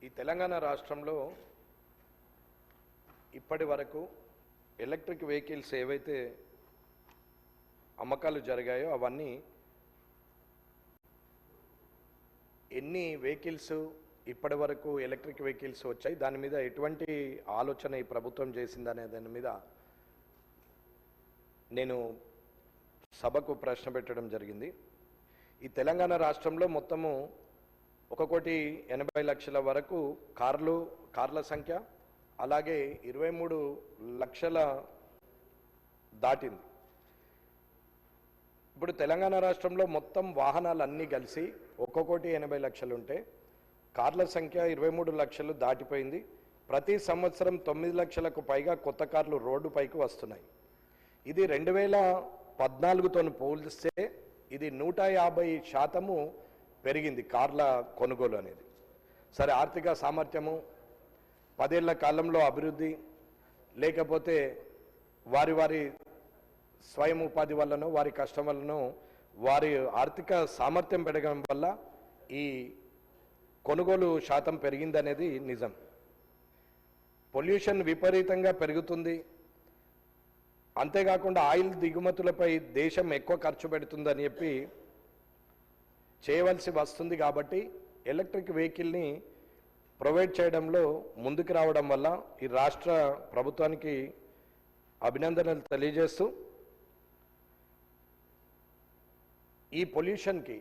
ఈ తెలంగాణ రాష్ట్రంలో ఇప్పటి వరకు ఎలక్ట్రిక్ వెహికల్స్ ఏవైతే అమ్మకాలు జరిగాయో అవన్నీ ఎన్ని వెహికల్స్ ఇప్పటి వరకు ఎలక్ట్రిక్ వెహికల్స్ వచ్చాయి, దాని మీద ఎటువంటి ఆలోచన ఈ ప్రభుత్వం చేసిందనే దాని మీద నేను సభకు ప్రశ్న పెట్టడం జరిగింది. ఈ తెలంగాణ రాష్ట్రంలో మొత్తము 1,80,00,000 వరకు కార్ల సంఖ్య, అలాగే 23 లక్షల దాటింది. ఇప్పుడు తెలంగాణ రాష్ట్రంలో మొత్తం వాహనాలు అన్నీ కలిసి 1,80,00,000 ఉంటే కార్ల సంఖ్య 23 లక్షలు దాటిపోయింది. ప్రతి సంవత్సరం 9 లక్షలకు పైగా కొత్త కార్లు రోడ్డుపైకి వస్తున్నాయి. ఇది 2014తో పోలిస్తే ఇది 150% పెరిగింది కార్ల కొనుగోలు అనేది. సరే, ఆర్థిక సామర్థ్యము, 10 ఏళ్ల కాలంలో అభివృద్ధి, లేకపోతే వారి స్వయం ఉపాధి వల్లనో వారి కష్టం వల్లనో వారి ఆర్థిక సామర్థ్యం పెరగడం వల్ల ఈ కొనుగోలు శాతం పెరిగిందనేది నిజం. పొల్యూషన్ విపరీతంగా పెరుగుతుంది. అంతేకాకుండా ఆయిల్ దిగుమతులపై దేశం ఎక్కువ ఖర్చు పెడుతుందని చెప్పి చేయవలసి వస్తుంది. కాబట్టి ఎలక్ట్రిక్ వెహికల్ని ప్రొవైడ్ చేయడంలో ముందుకు రావడం వల్ల ఈ రాష్ట్ర ప్రభుత్వానికి అభినందనలు తెలియజేస్తూ, ఈ పొల్యూషన్కి,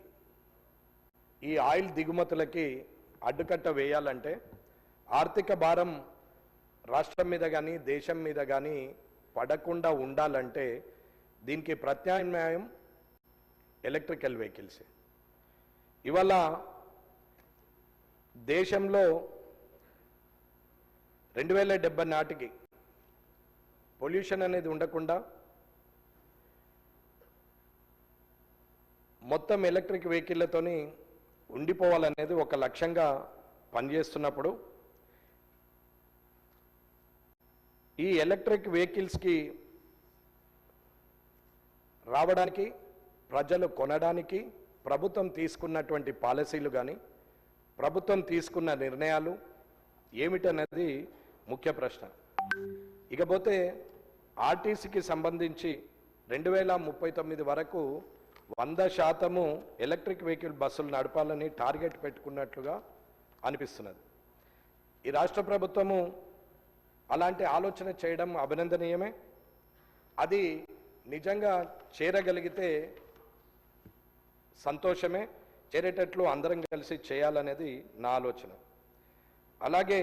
ఈ ఆయిల్ దిగుమతులకి అడ్డుకట్ట వేయాలంటే ఆర్థిక భారం రాష్ట్రం మీద కానీ దేశం మీద కానీ పడకుండా ఉండాలంటే దీనికి ప్రత్యామ్నాయం ఎలక్ట్రికల్ వెహికల్స్. ఇవాళ దేశంలో 2070 నాటికి పొల్యూషన్ అనేది ఉండకుండా మొత్తం ఎలక్ట్రిక్ వెహికల్లతోని ఉండిపోవాలనేది ఒక లక్ష్యంగా పనిచేస్తున్నప్పుడు ఈ ఎలక్ట్రిక్ వెహికల్స్కి రావడానికి, ప్రజలు కొనడానికి ప్రభుత్వం తీసుకున్నటువంటి పాలసీలు కానీ ప్రభుత్వం తీసుకున్న నిర్ణయాలు ఏమిటన్నది ముఖ్య ప్రశ్న. ఇకపోతే ఆర్టీసీకి సంబంధించి 2039 వరకు 100% ఎలక్ట్రిక్ వెహికల్ బస్సులు నడపాలని టార్గెట్ పెట్టుకున్నట్లుగా అనిపిస్తున్నది. ఈ రాష్ట్ర ప్రభుత్వము అలాంటి ఆలోచన చేయడం అభినందనీయమే. అది నిజంగా చేరగలిగితే సంతోషమే. చేరేటట్లు అందరం కలిసి చేయాలనేది నా ఆలోచన. అలాగే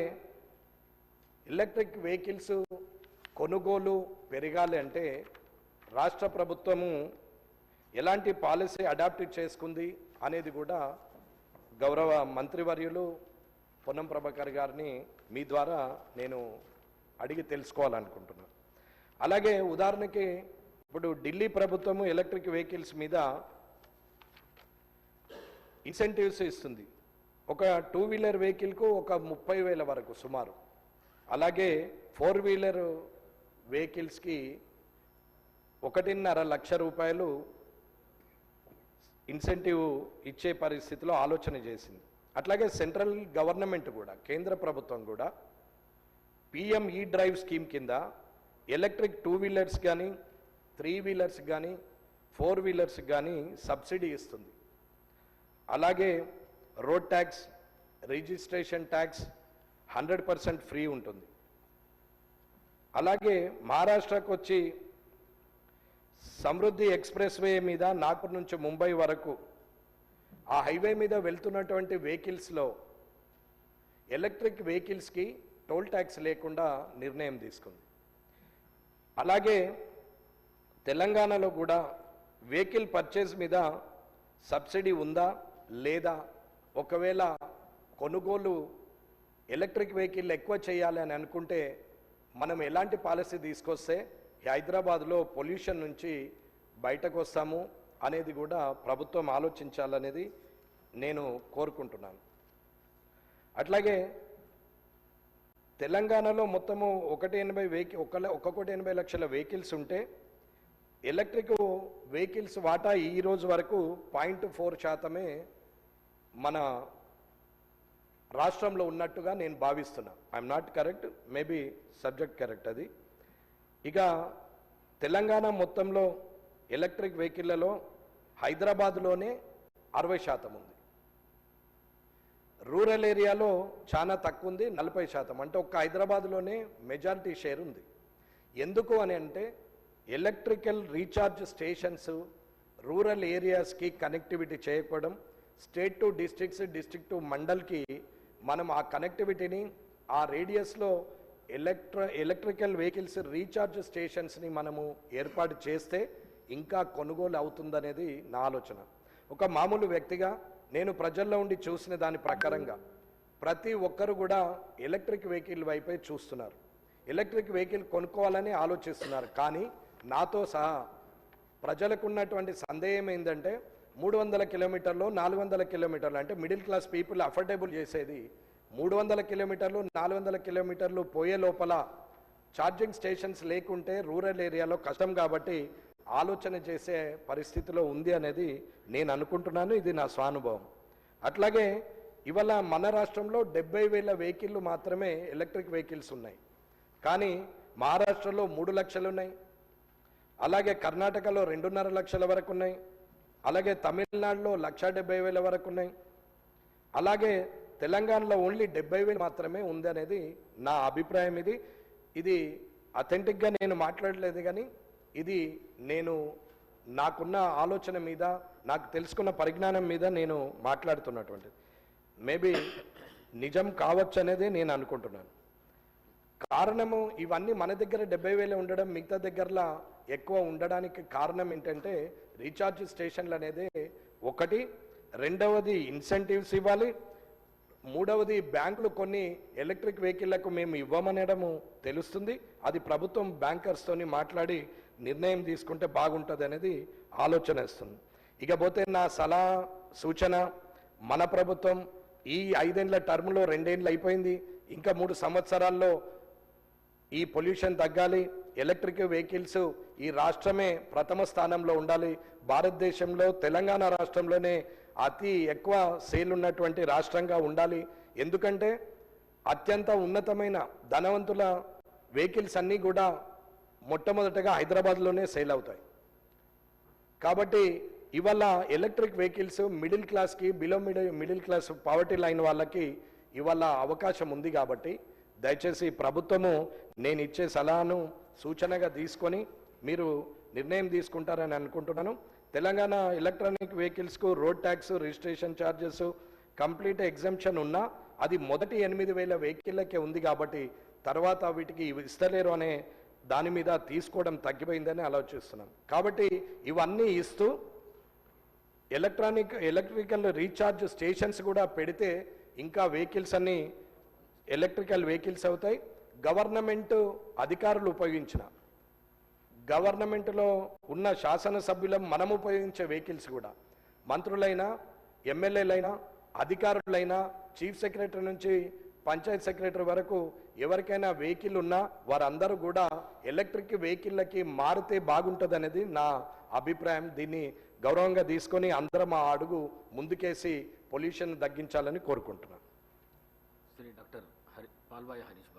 ఎలక్ట్రిక్ వెహికల్స్ కొనుగోలు పెరగాలి అంటే రాష్ట్ర ప్రభుత్వము ఎలాంటి పాలసీ అడాప్ట్ చేసుకుంది అనేది కూడా గౌరవ మంత్రివర్యులు పొన్నం ప్రభాకర్ గారిని మీ ద్వారా నేను అడిగి తెలుసుకోవాలనుకుంటున్నాను. అలాగే ఉదాహరణకి ఇప్పుడు ఢిల్లీ ప్రభుత్వము ఎలక్ట్రిక్ వెహికల్స్ మీద ఇన్సెంటివ్స్ ఇస్తుంది. ఒక 2 వీలర్ వెహికల్కు ఒక 30,000 వరకు సుమారు. అలాగే 4 వీలర్ వెహికల్స్కి 1.5 లక్ష రూపాయలు ఇన్సెంటివ్ ఇచ్చే పరిస్థితిలో ఆలోచన చేసింది. అట్లాగే సెంట్రల్ గవర్నమెంట్ కూడా, కేంద్ర ప్రభుత్వం కూడా PM ఈ డ్రైవ్ స్కీమ్ కింద ఎలక్ట్రిక్ 2 వీలర్స్ కానీ 3 వీలర్స్ కానీ 4 వీలర్స్ కానీ సబ్సిడీ ఇస్తుంది. అలాగే road tax, registration tax 100% free ఉంటుంది. అలాగే మహారాష్ట్రకు వచ్చి సమృద్ధి ఎక్స్ప్రెస్ వే మీద నాగ్పూర్ నుంచి ముంబై వరకు ఆ హైవే మీద వెళ్తున్నటువంటి వెహికల్స్లో ఎలక్ట్రిక్ వెహికల్స్కి టోల్ ట్యాక్స్ లేకుండా నిర్ణయం తీసుకుంది. అలాగే తెలంగాణలో కూడా వెహికల్ పర్చేజ్ మీద సబ్సిడీ ఉందా లేదా, ఒకవేళ కొనుగోలు ఎలక్ట్రిక్ వెహికల్ ఎక్కువ చేయాలి అని అనుకుంటే మనం ఎలాంటి పాలసీ తీసుకొస్తే హైదరాబాద్లో పొల్యూషన్ నుంచి బయటకు వస్తాము అనేది కూడా ప్రభుత్వం ఆలోచించాలనేది నేను కోరుకుంటున్నాను. అట్లాగే తెలంగాణలో మొత్తము 1,80,00,000 వెహికల్స్ ఉంటే ఎలక్ట్రిక్ వెహికల్స్ వాటా ఈ రోజు వరకు 0.4% మన రాష్ట్రంలో ఉన్నట్టుగా నేను భావిస్తున్నా. I'm not correct, maybe subject correct అది. ఇక తెలంగాణ మొత్తంలో ఎలక్ట్రిక్ వెహికల్లలో హైదరాబాద్లోనే 60% ఉంది, రూరల్ ఏరియాలో చాలా తక్కువ ఉంది, 40%. అంటే ఒక్క హైదరాబాద్లోనే మెజారిటీ షేర్ ఉంది. ఎందుకు అని అంటే ఎలక్ట్రికల్ రీఛార్జ్ స్టేషన్స్ రూరల్ ఏరియాస్కి కనెక్టివిటీ చేయకపోవడం, state to districts, district to మండల్కి మనం ఆ కనెక్టివిటీని ఆ రేడియస్లో ఎలక్ట్రికల్ వెహికల్స్ రీఛార్జ్ స్టేషన్స్ని మనము ఏర్పాటు చేస్తే ఇంకా కొనుగోలు అవుతుందనేది నా ఆలోచన. ఒక మామూలు వ్యక్తిగా నేను ప్రజల్లో ఉండి చూసిన దాని ప్రకారంగా ప్రతి ఒక్కరు కూడా ఎలక్ట్రిక్ వెహికల్ వైపే చూస్తున్నారు, ఎలక్ట్రిక్ వెహికల్ కొనుక్కోవాలని ఆలోచిస్తున్నారు. కానీ నాతో సహా ప్రజలకు ఉన్నటువంటి సందేహం ఏంటంటే 300 కిలోమీటర్లు 400 కిలోమీటర్లు అంటే మిడిల్ క్లాస్ పీపుల్ అఫోర్డబుల్ చేసేది 300 కిలోమీటర్లు 400 కిలోమీటర్లు పోయే లోపల ఛార్జింగ్ స్టేషన్స్ లేకుంటే రూరల్ ఏరియాలో కష్టం కాబట్టి ఆలోచన చేసే పరిస్థితిలో ఉంది అనేది నేను అనుకుంటున్నాను. ఇది నా స్వానుభవం. అట్లాగే ఇవాళ మన రాష్ట్రంలో 70,000 వెహికల్లు మాత్రమే ఎలక్ట్రిక్ వెహికల్స్ ఉన్నాయి. కానీ మహారాష్ట్రలో 3 లక్షలు ఉన్నాయి, అలాగే కర్ణాటకలో 2.5 లక్షల వరకు ఉన్నాయి, అలాగే తమిళనాడులో 1,70,000 వరకు ఉన్నాయి, అలాగే తెలంగాణలో ఓన్లీ 70,000 మాత్రమే ఉంది అనేది నా అభిప్రాయం. ఇది అథెంటిక్గా నేను మాట్లాడలేదు, కానీ ఇది నేను నాకున్న ఆలోచన మీద, నాకు తెలుసుకున్న పరిజ్ఞానం మీద నేను మాట్లాడుతున్నటువంటిది. మేబీ నిజం కావచ్చు అనేది నేను అనుకుంటున్నాను. కారణము ఇవన్నీ మన దగ్గర 70,000 ఉండడం, మిగతా దగ్గరలా ఎక్కువ ఉండడానికి కారణం ఏంటంటే రీఛార్జ్ స్టేషన్లు అనేది ఒకటి, రెండవది ఇన్సెంటివ్స్ ఇవ్వాలి, మూడవది బ్యాంకులు కొన్ని ఎలక్ట్రిక్ వెహికల్లకు మేము ఇవ్వమనడము తెలుస్తుంది. అది ప్రభుత్వం బ్యాంకర్స్తోని మాట్లాడి నిర్ణయం తీసుకుంటే బాగుంటుంది అనేది ఆలోచన ఇస్తుంది. ఇకపోతే నా సలహా సూచన, మన ప్రభుత్వం ఈ 5 ఏళ్ల టర్మ్లో 2 ఏళ్ళు అయిపోయింది, ఇంకా 3 సంవత్సరాల్లో ఈ పొల్యూషన్ తగ్గాలి, ఎలక్ట్రిక్ వెహికల్స్ ఈ రాష్ట్రమే ప్రథమ స్థానంలో ఉండాలి. భారతదేశంలో తెలంగాణ రాష్ట్రంలోనే అతి ఎక్కువ సేల్ ఉన్నటువంటి రాష్ట్రంగా ఉండాలి. ఎందుకంటే అత్యంత ఉన్నతమైన ధనవంతుల వెహికల్స్ అన్నీ కూడా మొట్టమొదటగా హైదరాబాద్లోనే సేల్ అవుతాయి. కాబట్టి ఇవాళ ఎలక్ట్రిక్ వెహికల్స్ మిడిల్ క్లాస్కి, below middle class poverty line వాళ్ళకి ఇవాళ అవకాశం ఉంది. కాబట్టి దయచేసి ప్రభుత్వము నేను ఇచ్చే సలహాను సూచనగా తీసుకొని మీరు నిర్ణయం తీసుకుంటారని అనుకుంటున్నాను. తెలంగాణ ఎలక్ట్రానిక్ వెహికల్స్కు road tax, registration charges complete exemption ఉన్నా అది మొదటి 8,000 వెహికల్లకే ఉంది. కాబట్టి తర్వాత వీటికి ఇస్తలేరు అనే దాని మీద తీసుకోవడం తగ్గిపోయిందని ఆలోచిస్తున్నాం. కాబట్టి ఇవన్నీ ఇస్తూ ఎలక్ట్రికల్ రీఛార్జ్ స్టేషన్స్ కూడా పెడితే ఇంకా వెహికల్స్ అన్నీ ఎలక్ట్రికల్ వెహికల్స్ అవుతాయి. గవర్నమెంట్ అధికారులు ఉపయోగించిన, గవర్నమెంట్లో ఉన్న శాసనసభ్యులం మనం ఉపయోగించే వెహికల్స్ కూడా మంత్రులైనా, ఎమ్మెల్యేలైనా, అధికారులైనా, చీఫ్ సెక్రటరీ నుంచి పంచాయత్ సెక్రటరీ వరకు ఎవరికైనా వెహికల్ ఉన్నా వారందరూ కూడా ఎలక్ట్రిక్ వెహికల్లకి మారితే బాగుంటుంది అనేది నా అభిప్రాయం. దీన్ని గౌరవంగా తీసుకొని అందరం ఆ అడుగు ముందుకేసి పొల్యూషన్ తగ్గించాలని కోరుకుంటున్నాను. శ్రీ డాక్టర్ పాల్వాయి హరీష్.